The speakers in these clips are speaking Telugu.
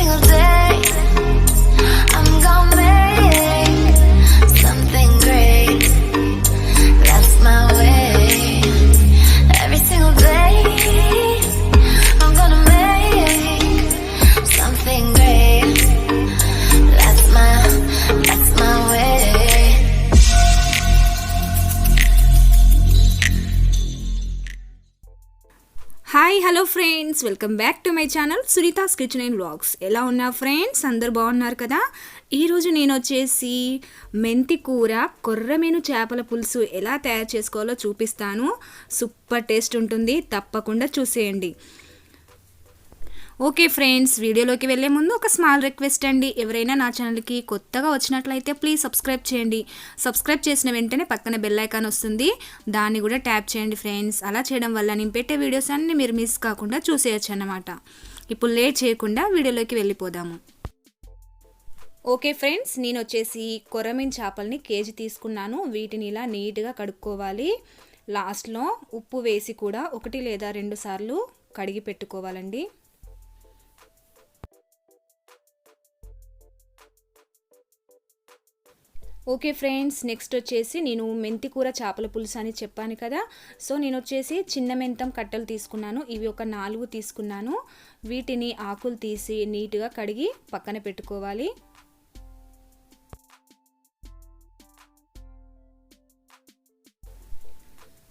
single day I'm gonna make something great. That's my way. Every single day I'm gonna make something great. That's my way. Hi hello friends, welcome back to my channel Sunita's kitchen and vlogs. ఎలా ఉన్నారు ఫ్రెండ్స్? అందరు బాగున్నారు కదా? ఈరోజు నేను వచ్చేసి మెంతి కూర, కొర్రమీను చేపల పులుసు ఎలా తయారు చేసుకోవాలో చూపిస్తాను. సూపర్ టేస్ట్ ఉంటుంది, తప్పకుండా చూసేయండి. ఓకే ఫ్రెండ్స్, వీడియోలోకి వెళ్ళే ముందు ఒక స్మాల్ రిక్వెస్ట్ అండి. ఎవరైనా నా ఛానల్కి కొత్తగా వచ్చినట్లయితే ప్లీజ్ సబ్స్క్రైబ్ చేయండి. సబ్స్క్రైబ్ చేసిన వెంటనే పక్కన బెల్ ఐకాన్ వస్తుంది, దాన్ని కూడా ట్యాప్ చేయండి ఫ్రెండ్స్. అలా చేయడం వల్ల నేను పెట్టే వీడియోస్ అన్నీ మీరు మిస్ కాకుండా చూసేయచ్చు అన్నమాట. ఇప్పుడు లేట్ చేయకుండా వీడియోలోకి వెళ్ళిపోదాము. ఓకే ఫ్రెండ్స్, నేను వచ్చేసి కొర్రమీను చేపల్ని కేజీ తీసుకున్నాను. వీటిని ఇలా నీట్గా కడుక్కోవాలి. లాస్ట్లో ఉప్పు వేసి కూడా 1 లేదా 2 సార్లు కడిగి పెట్టుకోవాలండి. ఓకే ఫ్రెండ్స్, నెక్స్ట్ వచ్చేసి నేను మెంతి కూర చేపల పులుసు అని చెప్పాను కదా. సో నేను వచ్చేసి చిన్న మెంతం కట్టలు తీసుకున్నాను. ఇవి ఒక 4 తీసుకున్నాను. వీటిని ఆకులు తీసి నీట్గా కడిగి పక్కన పెట్టుకోవాలి.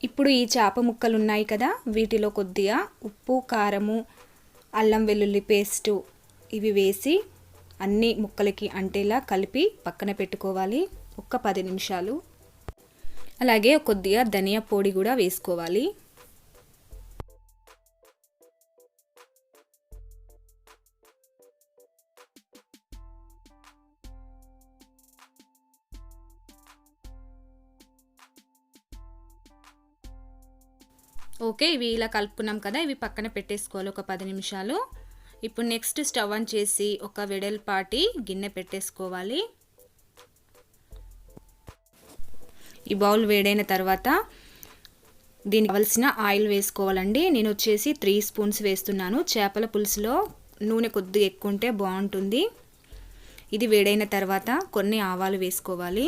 ఇప్పుడు ఈ చేప ముక్కలు ఉన్నాయి కదా, వీటిలో కొద్దిగా ఉప్పు, కారము, అల్లం వెల్లుల్లి పేస్టు ఇవి వేసి అన్ని ముక్కలకి అంటేలా కలిపి పక్కన పెట్టుకోవాలి ఒక 10 నిమిషాలు. అలాగే కొద్దిగా ధనియా పొడి కూడా వేసుకోవాలి. ఓకే, ఇవి ఇలా కలుపుకున్నాం కదా, ఇవి పక్కన పెట్టేసుకోవాలి ఒక 10 నిమిషాలు. ఇప్పుడు నెక్స్ట్ స్టవ్ ఆన్ చేసి ఒక వెడల్పాటి గిన్నె పెట్టేసుకోవాలి. ఈ బౌల్ వేడైన తర్వాత దీనికి కావలసిన ఆయిల్ వేసుకోవాలండి. నేను వచ్చేసి 3 స్పూన్స్ వేస్తున్నాను. చేపల పులుసులో నూనె కొద్దిగా ఎక్కువ ఉంటే బాగుంటుంది. ఇది వేడైన తర్వాత కొన్ని ఆవాలు వేసుకోవాలి.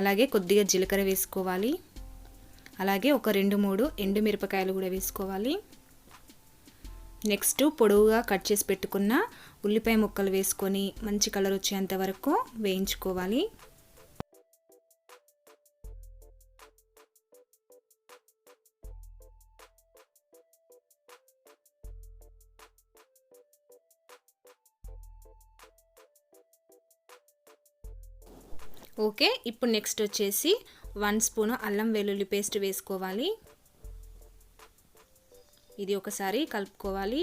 అలాగే కొద్దిగా జీలకర్ర వేసుకోవాలి. అలాగే ఒక 2-3 ఎండుమిరపకాయలు కూడా వేసుకోవాలి. నెక్స్ట్ పొడవుగా కట్ చేసి పెట్టుకున్న ఉల్లిపాయ ముక్కలు వేసుకొని మంచి కలర్ వచ్చేంత వరకు వేయించుకోవాలి. ఓకే, ఇప్పుడు నెక్స్ట్ వచ్చేసి 1 స్పూన్ అల్లం వెల్లుల్లి పేస్ట్ వేసుకోవాలి. ఇది ఒకసారి కలుపుకోవాలి.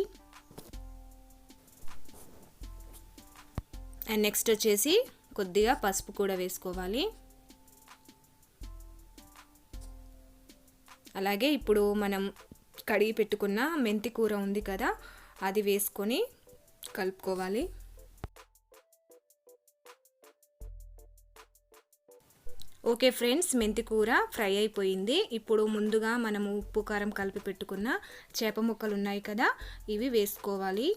అండ్ నెక్స్ట్ వచ్చేసి కొద్దిగా పసుపు కూడా వేసుకోవాలి. అలాగే ఇప్పుడు మనం కడిగి పెట్టుకున్న మెంతి కూర ఉంది కదా, అది వేసుకొని కలుపుకోవాలి. ఓకే ఫ్రెండ్స్, మెంతి కూర ఫ్రై అయిపోయింది. ఇప్పుడు ముందుగా మనము ఉప్పు కారం కలిపి పెట్టుకున్న చేప ముక్కలు ఉన్నాయి కదా, ఇవి వేసుకోవాలి.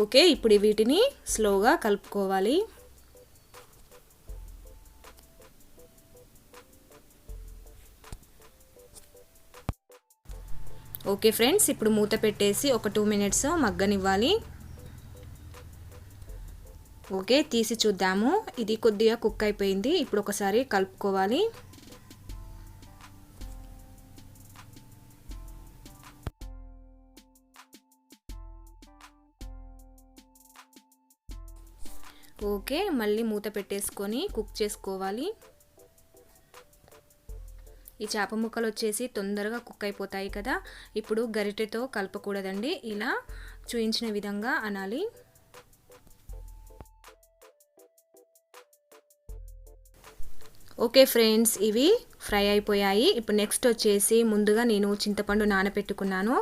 ఓకే, ఇప్పుడు వీటిని స్లోగా కలుపుకోవాలి. ఓకే ఫ్రెండ్స్, ఇప్పుడు మూత పెట్టేసి ఒక 2 మినిట్స్ మగ్గనివ్వాలి. ఓకే, తీసి చూద్దాము. ఇది కొద్దిగా కుక్ అయిపోయింది. ఇప్పుడు ఒకసారి కలుపుకోవాలి. ఓకే, మళ్ళీ మూత పెట్టేసుకొని కుక్ చేసుకోవాలి. ఈ చేప ముక్కలు వచ్చేసి తొందరగా కుక్ అయిపోతాయి కదా. ఇప్పుడు గరిటెతో కలపకూడదండి, ఇలా చూయించిన విధంగా అనాలి. ఓకే ఫ్రెండ్స్, ఇవి ఫ్రై అయిపోయాయి. ఇప్పుడు నెక్స్ట్ వచ్చేసి ముందుగా నేను చింతపండు నానబెట్టుకున్నాను.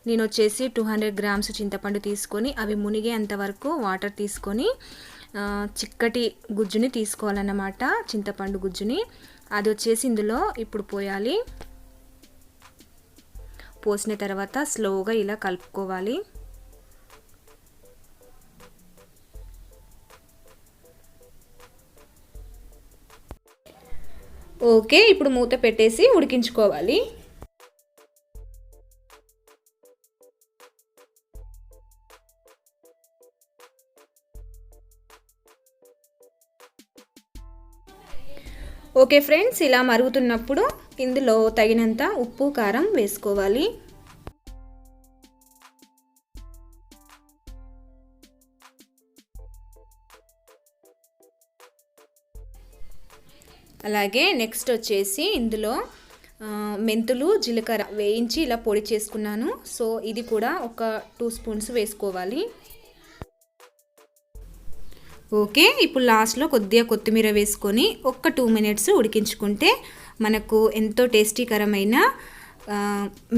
నేను వచ్చేసి 200 గ్రామ్స్ చింతపండు తీసుకొని అవి మునిగేంత వరకు వాటర్ తీసుకొని చిక్కటి గుజ్జుని తీసుకోవాలన్నమాట, చింతపండు గుజ్జుని. అది వచ్చేసి ఇందులో ఇప్పుడు పోయాలి. పోసిన తర్వాత స్లోగా ఇలా కలుపుకోవాలి. ఓకే, ఇప్పుడు మూత పెట్టేసి ఉడికించుకోవాలి. ఓకే ఫ్రెండ్స్, ఇలా మరుగుతున్నప్పుడు ఇందులో తగినంత ఉప్పు కారం వేసుకోవాలి. అలాగే నెక్స్ట్ వచ్చేసి ఇందులో మెంతులు జీలకర్ర వేయించి ఇలా పొడి చేసుకున్నాను. సో ఇది కూడా ఒక 2 స్పూన్స్ వేసుకోవాలి. ఓకే, ఇప్పుడు లాస్ట్లో కొద్దిగా కొత్తిమీర వేసుకొని ఒక 2 మినిట్స్ ఉడికించుకుంటే మనకు ఎంతో టేస్టీకరమైన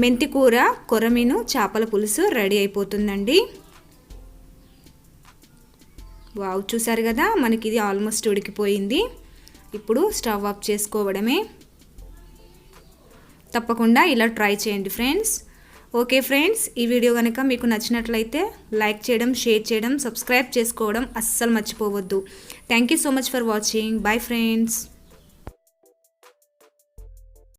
మెంతి కూర కొర్రమీను చేపల పులుసు రెడీ అయిపోతుందండి. వావ్, చూసారు కదా, మనకి ఇది ఆల్మోస్ట్ ఉడికిపోయింది. ఇప్పుడు స్టవ్ ఆఫ్ చేసుకోవడమే. తప్పకుండా ఇలా ట్రై చేయండి ఫ్రెండ్స్. ఓకే ఫ్రెండ్స్, ఈ వీడియో కనుక మీకు నచ్చినట్లయితే లైక్ చేయడం, షేర్ చేయడం, సబ్స్క్రైబ్ చేసుకోవడం అస్సలు మర్చిపోవద్దు. Thank you so much for watching. Bye friends.